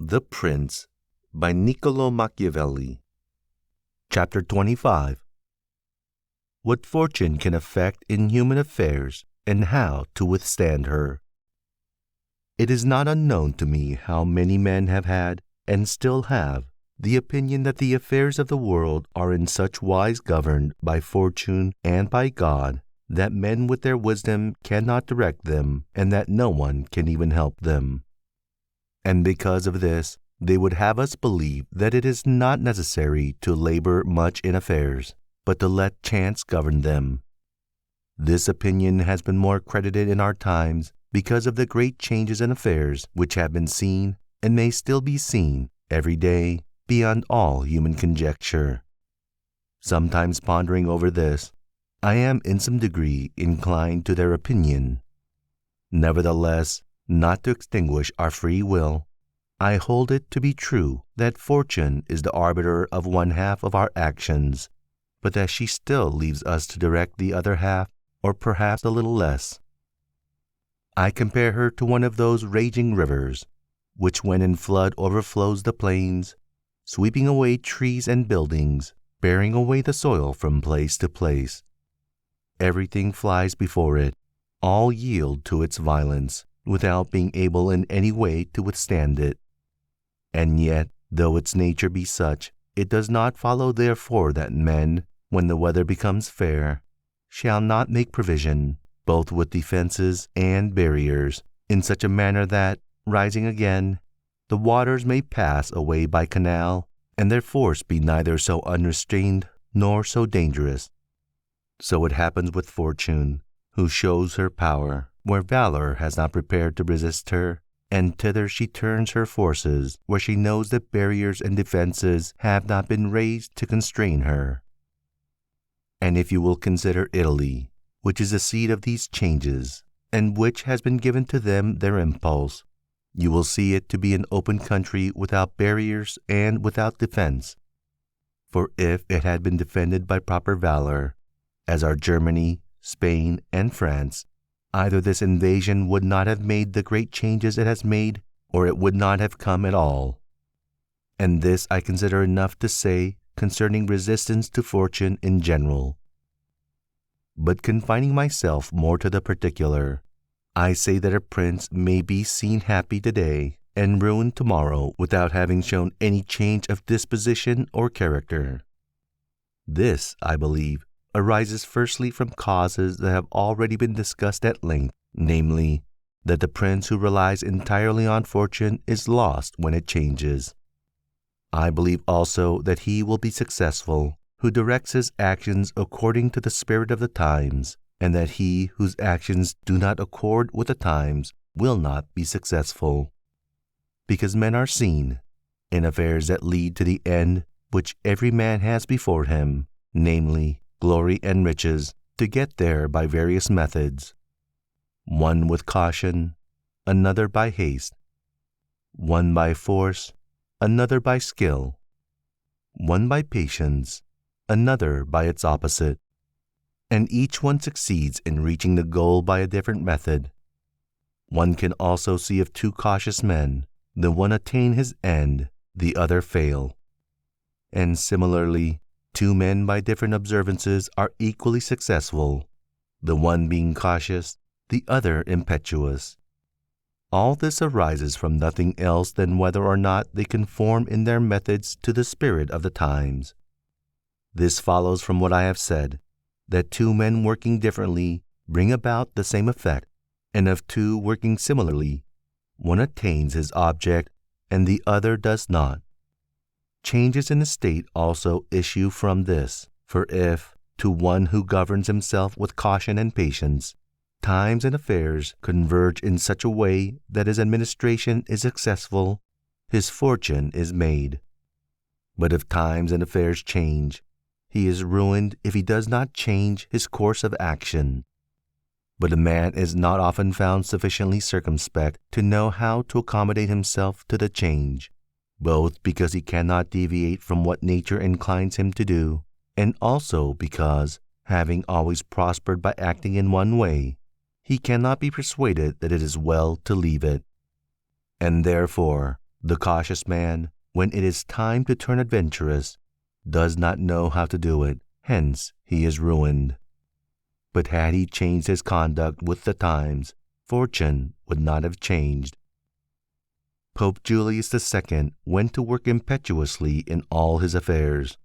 The Prince by Niccolo Machiavelli. Chapter 25. What Fortune can effect in human affairs, and how to withstand her. It is not unknown to me how many men have had, and still have, the opinion that the affairs of the world are in such wise governed by Fortune and by God, that men with their wisdom cannot direct them, and that no one can even help them. And because of this, they would have us believe that it is not necessary to labor much in affairs, but to let chance govern them. This opinion has been more credited in our times because of the great changes in affairs which have been seen, and may still be seen, every day, beyond all human conjecture. Sometimes pondering over this, I am in some degree inclined to their opinion. Nevertheless, not to extinguish our free will, I hold it to be true that Fortune is the arbiter of one half of our actions, but that she still leaves us to direct the other half, or perhaps a little less. I compare her to one of those raging rivers, which when in flood overflows the plains, sweeping away trees and buildings, bearing away the soil from place to place. Everything flies before it, all yield to its violence, without being able in any way to withstand it. And yet, though its nature be such, it does not follow therefore that men, when the weather becomes fair, shall not make provision, both with defenses and barriers, in such a manner that, rising again, the waters may pass away by canal, and their force be neither so unrestrained nor so dangerous. So it happens with Fortune, who shows her power where valor has not prepared to resist her, and thither she turns her forces where she knows that barriers and defenses have not been raised to constrain her. And if you will consider Italy, which is the seat of these changes, and which has been given to them their impulse, you will see it to be an open country without barriers and without defense. For if it had been defended by proper valor, as are Germany, Spain, and France, either this invasion would not have made the great changes it has made, or it would not have come at all. And this I consider enough to say concerning resistance to Fortune in general. But confining myself more to the particular, I say that a prince may be seen happy today and ruined tomorrow without having shown any change of disposition or character. This, I believe, arises firstly from causes that have already been discussed at length, namely, that the prince who relies entirely on Fortune is lost when it changes. I believe also that he will be successful who directs his actions according to the spirit of the times, and that he whose actions do not accord with the times will not be successful. Because men are seen, in affairs that lead to the end which every man has before him, namely, glory and riches, to get there by various methods. One with caution, another by haste. One by force, another by skill. One by patience, another by its opposite. And each one succeeds in reaching the goal by a different method. One can also see of two cautious men, the one attain his end, the other fail. And similarly, two men by different observances are equally successful, the one being cautious, the other impetuous. All this arises from nothing else than whether or not they conform in their methods to the spirit of the times. This follows from what I have said, that two men working differently bring about the same effect, and of two working similarly, one attains his object and the other does not. Changes in the state also issue from this, for if, to one who governs himself with caution and patience, times and affairs converge in such a way that his administration is successful, his fortune is made. But if times and affairs change, he is ruined if he does not change his course of action. But a man is not often found sufficiently circumspect to know how to accommodate himself to the change, both because he cannot deviate from what nature inclines him to do, and also because, having always prospered by acting in one way, he cannot be persuaded that it is well to leave it. And therefore, The cautious man, when it is time to turn adventurous, does not know how to do it, hence he is ruined. But had he changed his conduct with the times, fortune would not have changed. Pope Julius II went to work impetuously in all his affairs,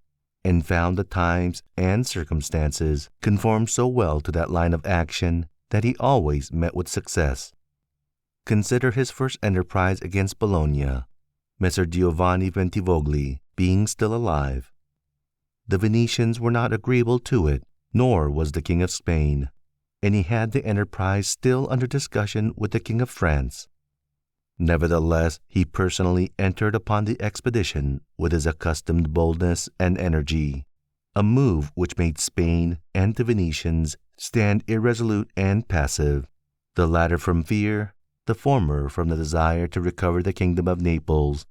and found the times and circumstances conform so well to that line of action that he always met with success. Consider his first enterprise against Bologna, Messer Giovanni Bentivogli being still alive. The Venetians were not agreeable to it, nor was the King of Spain, and he had the enterprise still under discussion with the King of France. Nevertheless, he personally entered upon the expedition with his accustomed boldness and energy, a move which made Spain and the Venetians stand irresolute and passive, the latter from fear, the former from the desire to recover the kingdom of Naples.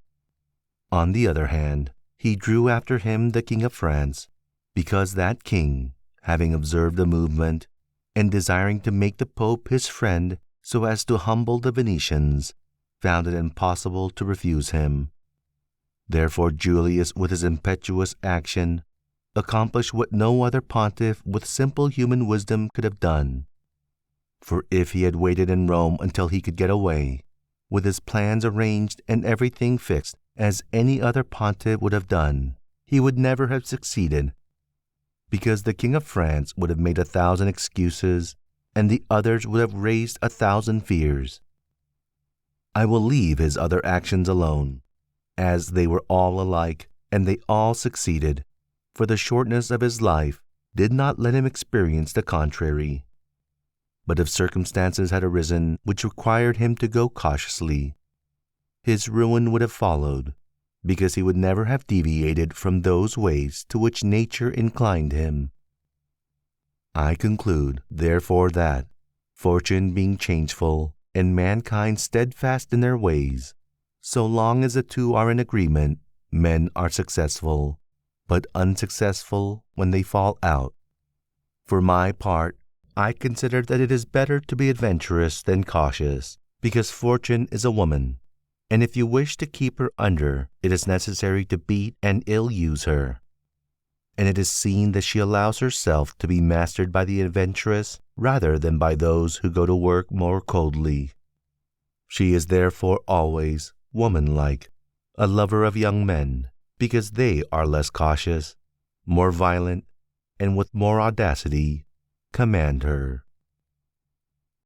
On the other hand, he drew after him the King of France, because that king, having observed the movement, and desiring to make the Pope his friend so as to humble the Venetians, found it impossible to refuse him. Therefore Julius, with his impetuous action, accomplished what no other pontiff with simple human wisdom could have done. For if he had waited in Rome until he could get away, with his plans arranged and everything fixed as any other pontiff would have done, he would never have succeeded, because the King of France would have made 1,000 excuses, and the others would have raised 1,000 fears. I will leave his other actions alone, as they were all alike, and they all succeeded, for the shortness of his life did not let him experience the contrary. But if circumstances had arisen which required him to go cautiously, his ruin would have followed, because he would never have deviated from those ways to which nature inclined him. I conclude, therefore, that, fortune being changeful, and mankind steadfast in their ways, so long as the two are in agreement, men are successful, but unsuccessful when they fall out. For my part, I consider that it is better to be adventurous than cautious, because fortune is a woman, and if you wish to keep her under, it is necessary to beat and ill-use her. And it is seen that she allows herself to be mastered by the adventurous rather than by those who go to work more coldly. She is therefore always womanlike, a lover of young men, because they are less cautious, more violent, and with more audacity command her.